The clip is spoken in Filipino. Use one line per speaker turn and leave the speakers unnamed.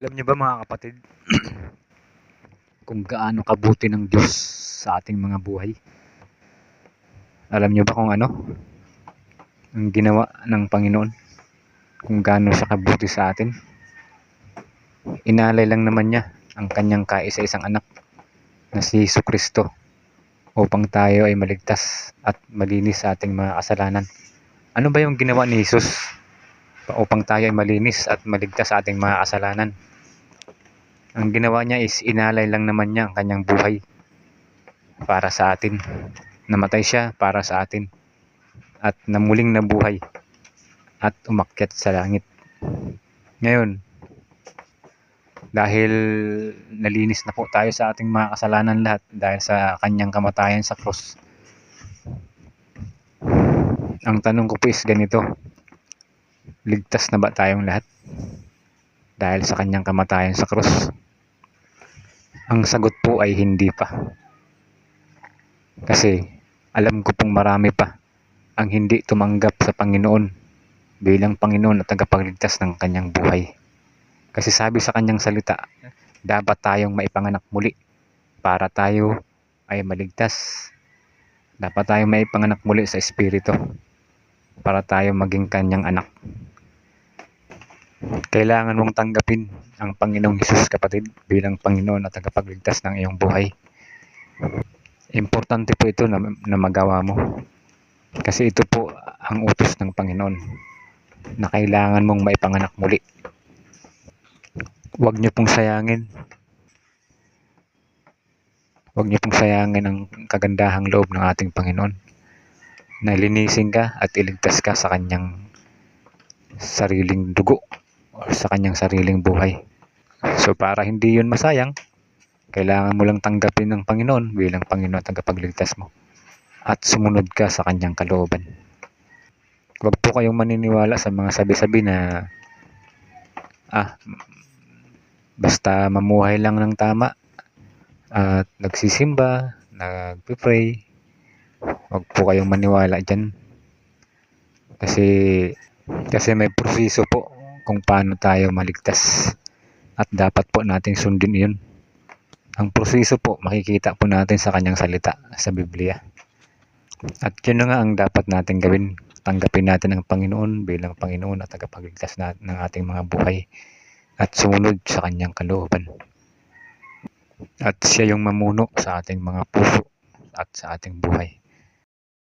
Alam niyo ba mga kapatid, kung gaano kabuti ng Diyos sa ating mga buhay? Alam niyo ba kung ano ang ginawa ng Panginoon? Kung gaano siya kabuti sa atin? Inalay lang naman niya ang kanyang kaisa-isang anak na si Jesucristo upang tayo ay maligtas at malinis sa ating mga kasalanan. Ano ba yung ginawa ni Jesus upang tayo ay malinis at maligtas sa ating mga kasalanan? Ang ginawa niya is inalay lang naman niya ang kanyang buhay para sa atin. Namatay siya para sa atin at namuling nabuhay at umakyat sa langit. Ngayon, dahil nalinis na po tayo sa ating mga kasalanan lahat dahil sa kanyang kamatayan sa krus, ang tanong ko po is ganito: ligtas na ba tayong lahat dahil sa kanyang kamatayan sa krus? Ang sagot po ay hindi pa. Kasi alam ko pong marami pa ang hindi tumanggap sa Panginoon bilang Panginoon at tagapagligtas ng kanyang buhay. Kasi sabi sa kanyang salita, dapat tayong maipanganak muli para tayo ay maligtas. Dapat tayong maipanganak muli sa Espiritu para tayo maging kanyang anak. Kailangan mong tanggapin ang Panginoong Hesus, kapatid, bilang Panginoon at tagapagligtas ng iyong buhay. Importante po ito na magawa mo. Kasi ito po ang utos ng Panginoon na kailangan mong maipanganak muli. Huwag niyo pong sayangin. Huwag niyo pong sayangin ang kagandahang loob ng ating Panginoon na linisin ka at iligtas ka sa kanyang sariling dugo o sa kanyang sariling buhay. So para hindi yun masayang, kailangan mo lang tanggapin ng Panginoon bilang Panginoon at tagapagligtas mo at sumunod ka sa kanyang kalooban. Huwag po kayong maniniwala sa mga sabi-sabi na basta mamuhay lang ng tama at nagsisimba, nagpipray. Huwag po kayong maniwala dyan. Kasi may proseso po kung paano tayo maligtas at dapat po natin sundin yun. Ang proseso po makikita po natin sa kanyang salita sa Biblia. At yun na nga ang dapat natin gawin. Tanggapin natin ang Panginoon bilang Panginoon at tagapagligtas ng ating mga buhay at sumunod sa kanyang kalooban. At siya yung mamuno sa ating mga puso at sa ating buhay.